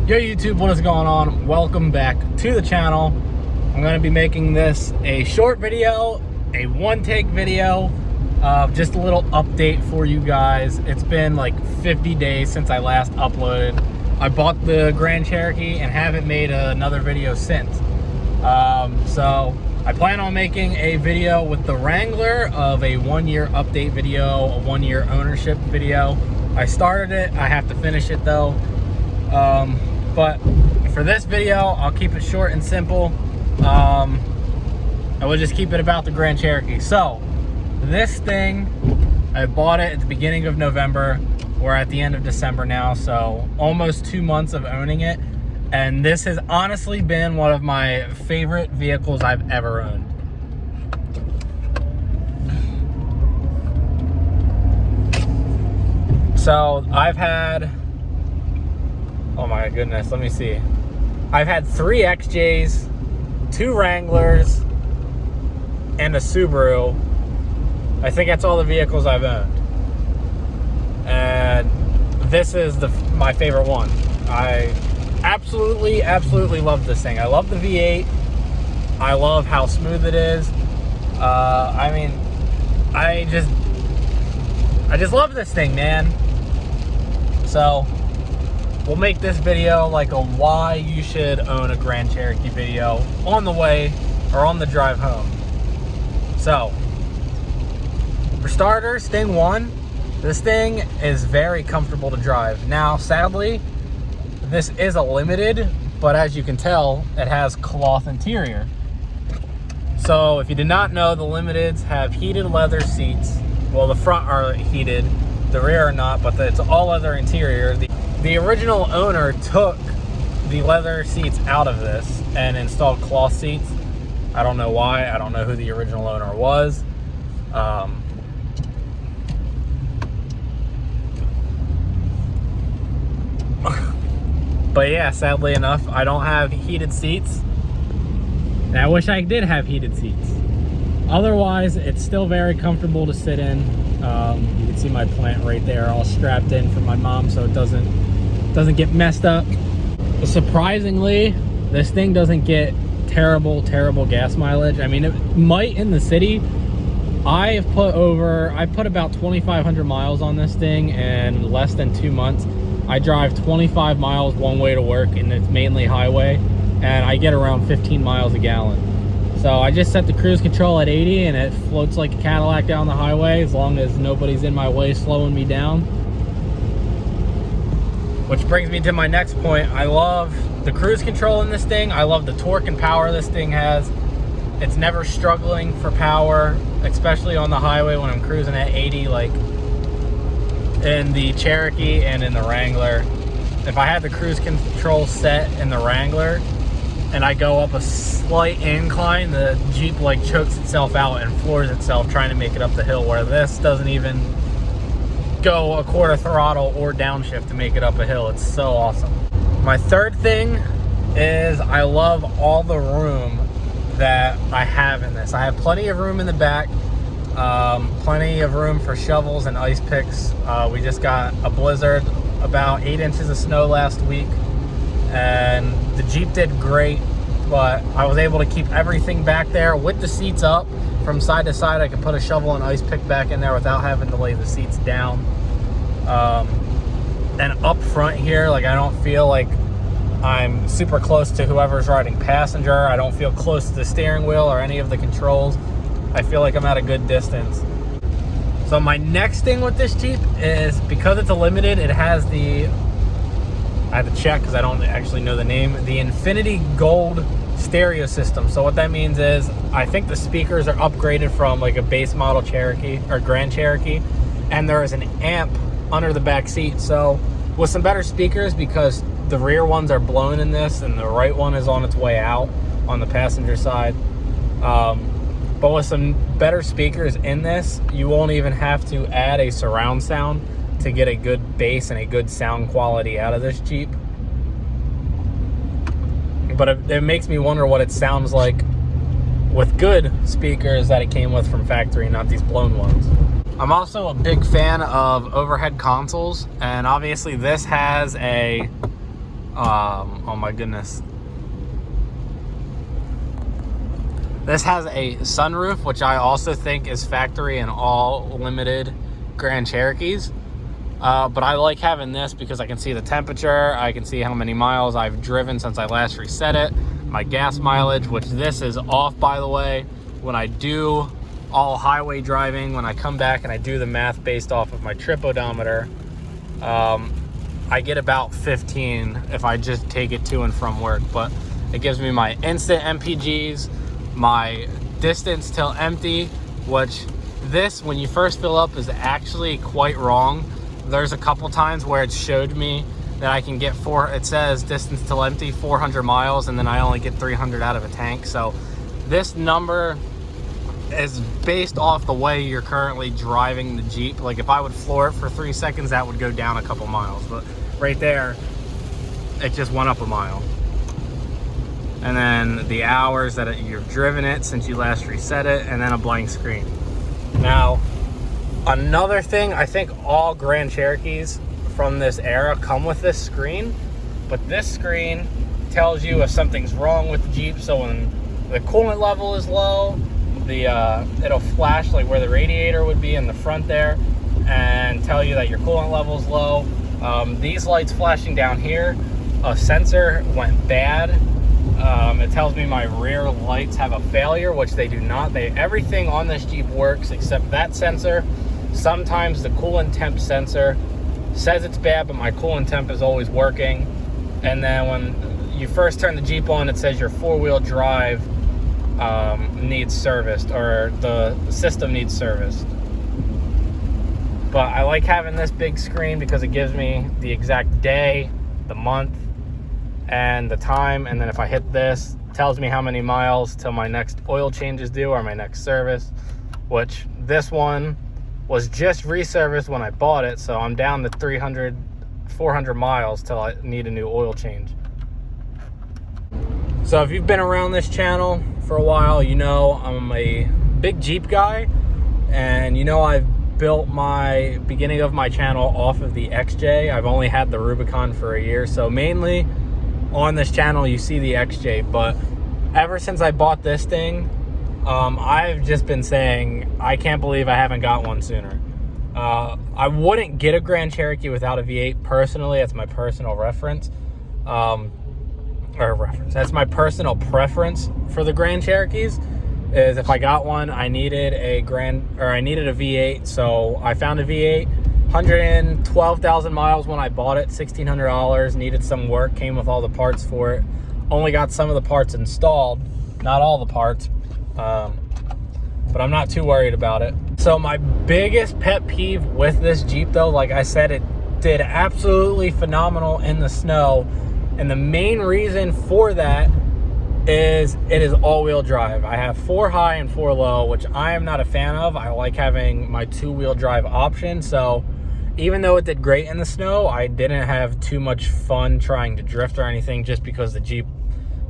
Yo YouTube, what is going on? Welcome back to the channel. I'm going to be making this a short video, a one-take video, just a little update for you guys. It's been like 50 days since I last uploaded. I bought the Grand Cherokee and haven't made another video since. So I plan on making a video with the Wrangler of a 1-year update video, a 1-year ownership video. I started it, I have to finish it though. But for this video, I'll keep it short and simple. I will just keep it about the Grand Cherokee. So this thing, I bought it at the beginning of November. We're at the end of December now, so almost 2 months of owning it. And this has honestly been one of my favorite vehicles I've ever owned. So I've had, oh my goodness, let me see. I've had 3 XJs, 2 Wranglers, and a Subaru. I think that's all the vehicles I've owned. And this is my favorite one. I absolutely love this thing. I love the V8. I love how smooth it is. I mean, I just love this thing, man. So we'll make this video like a why you should own a Grand Cherokee video on the way or on the drive home. So for starters, thing one, this thing is very comfortable to drive. Now, sadly, this is a limited, but as you can tell, it has cloth interior. So if you did not know, the limiteds have heated leather seats. Well, the front are heated, the rear are not, but it's all leather interior. The original owner took the leather seats out of this and installed cloth seats. I don't know why. I don't know who the original owner was. But yeah, sadly enough, I don't have heated seats. And I wish I did have heated seats. Otherwise, it's still very comfortable to sit in. You can see my plant right there, all strapped in for my mom so it doesn't get messed up. But surprisingly, this thing doesn't get terrible gas mileage. I mean, it might in the city. I put about 2,500 miles on this thing in less than 2 months. I drive 25 miles one way to work, and it's mainly highway, and I get around 15 miles a gallon. So I just set the cruise control at 80 and it floats like a Cadillac down the highway as long as nobody's in my way slowing me down. Which brings me to my next point. I love the cruise control in this thing. I love the torque and power this thing has. It's never struggling for power, especially on the highway when I'm cruising at 80 like in the Cherokee and in the Wrangler. If I had the cruise control set in the Wrangler and I go up a slight incline, the Jeep like chokes itself out and floors itself trying to make it up the hill, where this doesn't even go a quarter throttle or downshift to make it up a hill. It's so awesome. My third thing is I love all the room that I have in this. I have plenty of room in the back, plenty of room for shovels and ice picks. We just got a blizzard, about 8 inches of snow last week, and the Jeep did great, but I was able to keep everything back there with the seats up from side to side. I could put a shovel and ice pick back in there without having to lay the seats down. And up front here, like, I don't feel like I'm super close to whoever's riding passenger. I don't feel close to the steering wheel or any of the controls. I feel like I'm at a good distance. So my next thing with this Jeep is, because it's a limited, it has the, I have to check because I don't actually know the name, the Infinity Gold stereo system. So what that means is, I think the speakers are upgraded from like a base model Cherokee or Grand Cherokee, and there is an amp under the back seat. So with some better speakers, because the rear ones are blown in this and the right one is on its way out on the passenger side. But with some better speakers in this, you won't even have to add a surround sound to get a good bass and a good sound quality out of this Jeep. But it makes me wonder what it sounds like with good speakers that it came with from factory, not these blown ones. I'm also a big fan of overhead consoles, and obviously this has a Oh my goodness. This has a sunroof, which I also think is factory in all limited Grand Cherokees. But I like having this because I can see the temperature. I can see how many miles I've driven since I last reset it. My gas mileage, which this is off, by the way. When I do all highway driving, when I come back and I do the math based off of my trip odometer, I get about 15 if I just take it to and from work. But it gives me my instant MPGs, my distance till empty, which this, when you first fill up, is actually quite wrong. There's a couple times where it showed me that I can get it says distance till empty 400 miles, and then I only get 300 out of a tank. So this number is based off the way you're currently driving the Jeep. Like if I would floor it for 3 seconds, that would go down a couple miles, but right there it just went up a mile. And then the hours that you've driven it since you last reset it, and then a blank screen. Now another thing, I think all Grand Cherokees from this era come with this screen, but this screen tells you if something's wrong with the Jeep. So when the coolant level is low, it'll flash like where the radiator would be in the front there and tell you that your coolant level is low. These lights flashing down here, a sensor went bad. It tells me my rear lights have a failure, which they do not. Everything on this Jeep works except that sensor. Sometimes the coolant temp sensor says it's bad, but my coolant temp is always working. And then when you first turn the Jeep on, it says your four-wheel drive needs serviced, or the system needs serviced. But I like having this big screen because it gives me the exact day, the month, and the time. And then if I hit this, it tells me how many miles till my next oil change is due or my next service, which this one was just reserviced when I bought it, so I'm down to 300, 400 miles till I need a new oil change. So if you've been around this channel for a while, you know I'm a big Jeep guy, and you know I've built my beginning of my channel off of the XJ. I've only had the Rubicon for a year, so mainly on this channel you see the XJ, but ever since I bought this thing, I've just been saying, I can't believe I haven't got one sooner. I wouldn't get a Grand Cherokee without a V8 personally. That's my personal reference. That's my personal preference for the Grand Cherokees. Is if I got one, I needed a V8. So I found a V8, 112,000 miles when I bought it, $1,600. Needed some work, came with all the parts for it. Only got some of the parts installed, not all the parts. But I'm not too worried about it. So my biggest pet peeve with this Jeep, though, like I said, it did absolutely phenomenal in the snow, and the main reason for that is it is all-wheel drive. I have 4 high and 4 low, which I am not a fan of. I like having my 2-wheel drive option. So even though it did great in the snow, I didn't have too much fun trying to drift or anything, just because the Jeep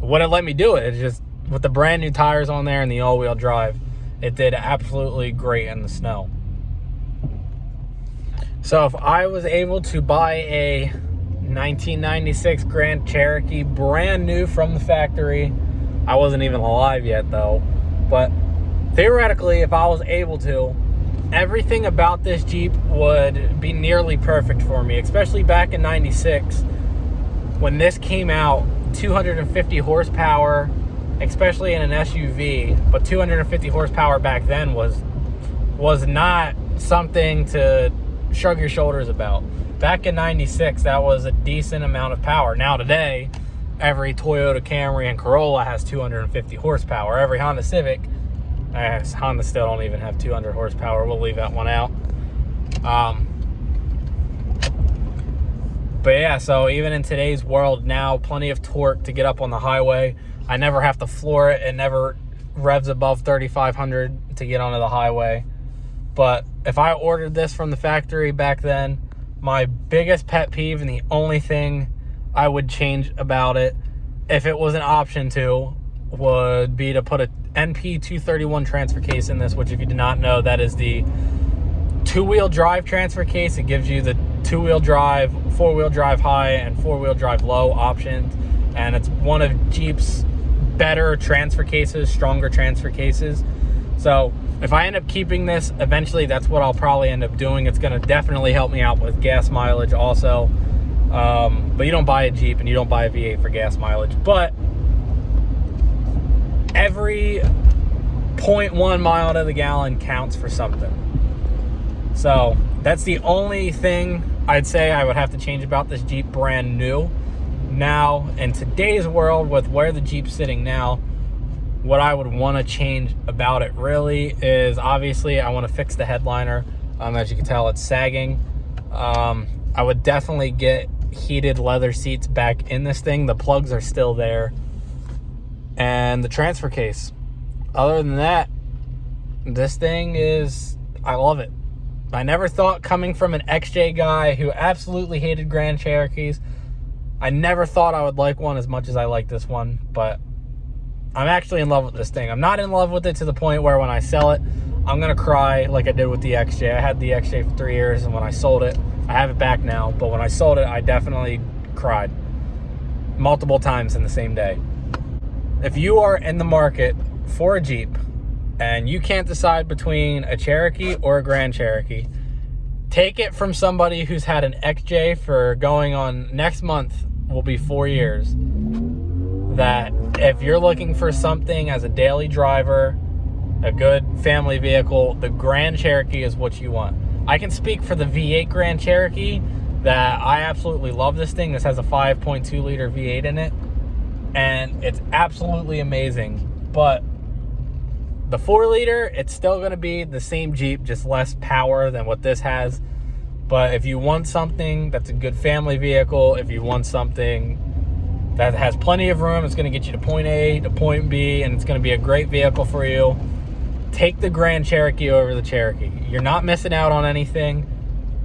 wouldn't let me do it. It's just, with the brand new tires on there and the all-wheel drive, it did absolutely great in the snow. So if I was able to buy a 1996 Grand Cherokee, brand new from the factory, I wasn't even alive yet though, but theoretically, if I was able to, everything about this Jeep would be nearly perfect for me, especially back in 96 when this came out. 250 horsepower, especially in an SUV, but 250 horsepower back then was not something to shrug your shoulders about. Back in 96, that was a decent amount of power. Now today, every Toyota Camry and Corolla has 250 horsepower. Every Honda Civic, Honda still don't even have 200 horsepower. We'll leave that one out. But yeah, so even in today's world now, plenty of torque to get up on the highway. I never have to floor it. It never revs above 3,500 to get onto the highway. But if I ordered this from the factory back then, my biggest pet peeve and the only thing I would change about it, if it was an option to, would be to put a NP 231 transfer case in this, which if you do not know, that is the 2-wheel drive transfer case. It gives you the 2-wheel drive, 4-wheel drive high, and 4-wheel drive low options. And it's one of Jeep's better transfer cases, stronger transfer cases. So if I end up keeping this, eventually that's what I'll probably end up doing. It's going to definitely help me out with gas mileage also. But you don't buy a Jeep and you don't buy a V8 for gas mileage. But every 0.1 mile to the gallon counts for something. So that's the only thing I'd say I would have to change about this Jeep brand new. Now, in today's world, with where the Jeep's sitting now, what I would want to change about it really is, obviously, I want to fix the headliner. As you can tell, it's sagging. I would definitely get heated leather seats back in this thing. The plugs are still there. And the transfer case. Other than that, this thing is, I love it. I never thought, coming from an XJ guy who absolutely hated Grand Cherokees, I never thought I would like one as much as I like this one, but I'm actually in love with this thing. I'm not in love with it to the point where when I sell it, I'm going to cry like I did with the XJ. I had the XJ for 3 years, and when I sold it, I have it back now, but when I sold it, I definitely cried multiple times in the same day. If you are in the market for a Jeep and you can't decide between a Cherokee or a Grand Cherokee, take it from somebody who's had an XJ for going on, next month will be 4 years, that if you're looking for something as a daily driver, a good family vehicle, the Grand Cherokee is what you want. I can speak for the V8 Grand Cherokee that I absolutely love this thing. This has a 5.2 liter V8 in it, and it's absolutely amazing. But the 4 liter, it's still going to be the same Jeep, just less power than what this has. But if you want something that's a good family vehicle, if you want something that has plenty of room, it's going to get you to point A to point B, and it's going to be a great vehicle for you, take the Grand Cherokee over the Cherokee. You're not missing out on anything.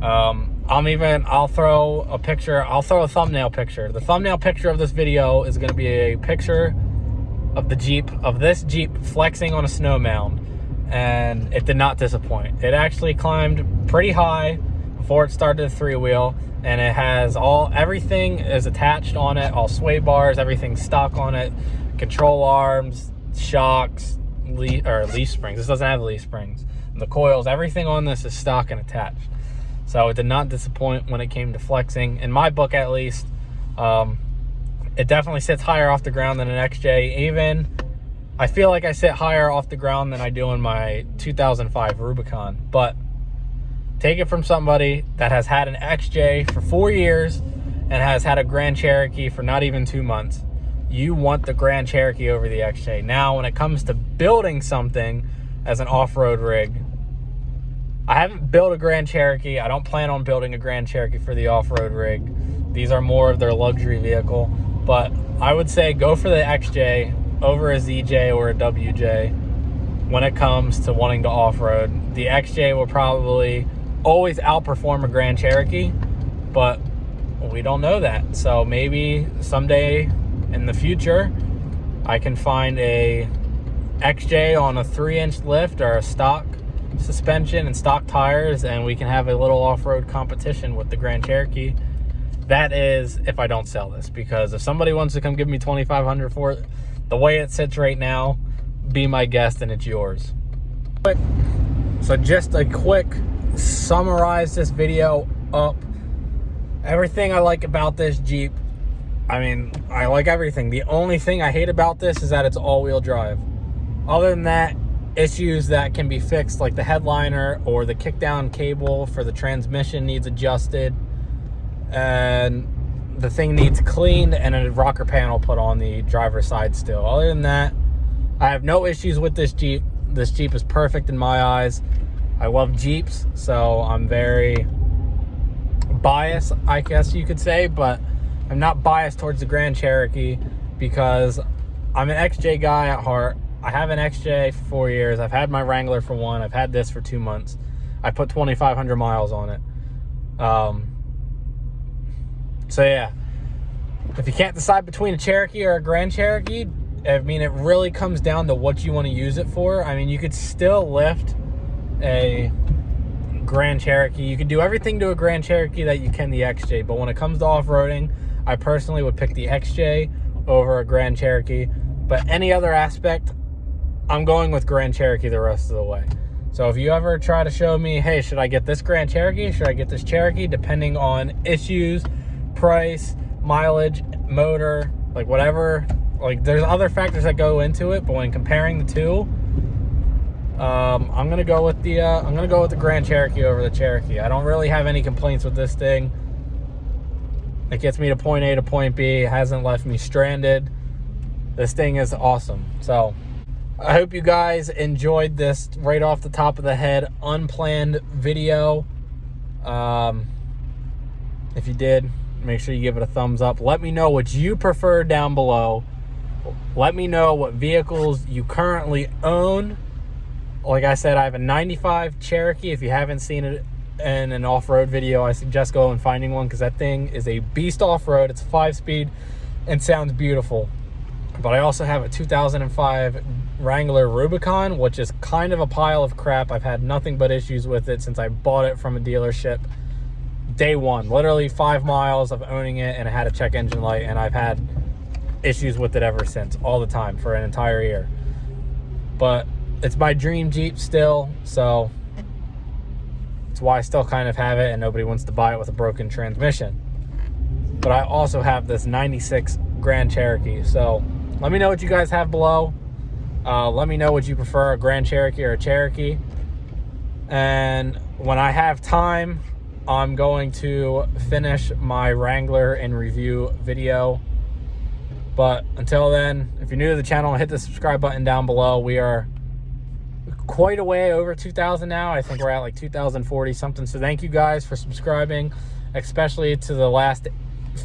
I'll throw a picture. I'll throw a thumbnail picture. The thumbnail picture of this video is going to be a picture of the Jeep, of this Jeep flexing on a snow mound, and it did not disappoint. It actually climbed pretty high before it started the 3-wheel, and it has everything is attached on it, all sway bars, everything's stock on it, control arms, shocks, leaf springs. This doesn't have leaf springs. And the coils, everything on this is stock and attached. So it did not disappoint when it came to flexing. In my book, at least, it definitely sits higher off the ground than an XJ. Even, I feel like I sit higher off the ground than I do in my 2005 Rubicon. But take it from somebody that has had an XJ for 4 years and has had a Grand Cherokee for not even 2 months. You want the Grand Cherokee over the XJ. Now, when it comes to building something as an off-road rig, I haven't built a Grand Cherokee. I don't plan on building a Grand Cherokee for the off-road rig. These are more of their luxury vehicle. But I would say go for the XJ over a ZJ or a WJ when it comes to wanting to off-road. The XJ will probably always outperform a Grand Cherokee, but we don't know that. So maybe someday in the future, I can find a XJ on a 3-inch lift or a stock suspension and stock tires, and we can have a little off-road competition with the Grand Cherokee. That is if I don't sell this, because if somebody wants to come give me $2,500 for it, the way it sits right now, be my guest and it's yours. So just a quick summarize this video up. Everything I like about this Jeep, I mean, I like everything. The only thing I hate about this is that it's all-wheel drive. Other than that, issues that can be fixed, like the headliner or the kickdown cable for the transmission needs adjusted, and the thing needs cleaned and a rocker panel put on the driver's side still. Other than that, I have no issues with this Jeep. This Jeep is perfect in my eyes. I love Jeeps, so I'm very biased, I guess you could say, but I'm not biased towards the Grand Cherokee because I'm an XJ guy at heart. I have an XJ for 4 years. I've had my Wrangler for 1. I've had this for 2 months. I put 2,500 miles on it. So yeah, if you can't decide between a Cherokee or a Grand Cherokee, I mean, it really comes down to what you want to use it for. I mean, you could still lift a Grand Cherokee. You can do everything to a Grand Cherokee that you can the XJ, but when it comes to off-roading, I personally would pick the XJ over a Grand Cherokee. But any other aspect, I'm going with Grand Cherokee the rest of the way. So if you ever try to show me, hey, should I get this Grand Cherokee? Should I get this Cherokee? Depending on issues, price, mileage, motor, like whatever. Like there's other factors that go into it, but when comparing the two, I'm gonna go with the Grand Cherokee over the Cherokee. I don't really have any complaints with this thing. It gets me to point A to point B. It hasn't left me stranded. This thing is awesome. So I hope you guys enjoyed this right off the top of the head, unplanned video. If you did, make sure you give it a thumbs up. Let me know what you prefer down below. Let me know what vehicles you currently own. Like I said, I have a 95 Cherokee. If you haven't seen it in an off-road video, I suggest going and finding one because that thing is a beast off-road. It's a 5-speed and sounds beautiful. But I also have a 2005 Wrangler Rubicon, which is kind of a pile of crap. I've had nothing but issues with it since I bought it from a dealership. Day one, literally 5 miles of owning it, and it had a check engine light, and I've had issues with it ever since, all the time, for an entire year. But it's my dream Jeep still, so it's why I still kind of have it, and nobody wants to buy it with a broken transmission. But I also have this 96 Grand Cherokee, so let me know what you guys have below. Let me know what you prefer, a Grand Cherokee or a Cherokee. And when I have time, I'm going to finish my Wrangler and review video. But until then, if you're new to the channel, hit the subscribe button down below. We are quite a way over 2,000 now. I think we're at like 2,040 something. So thank you guys for subscribing, especially to the last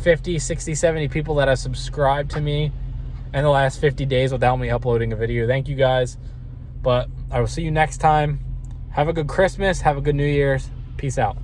50, 60, 70 people that have subscribed to me in the last 50 days without me uploading a video. Thank you guys. But I will see you next time. Have a good Christmas. Have a good New Year's. Peace out.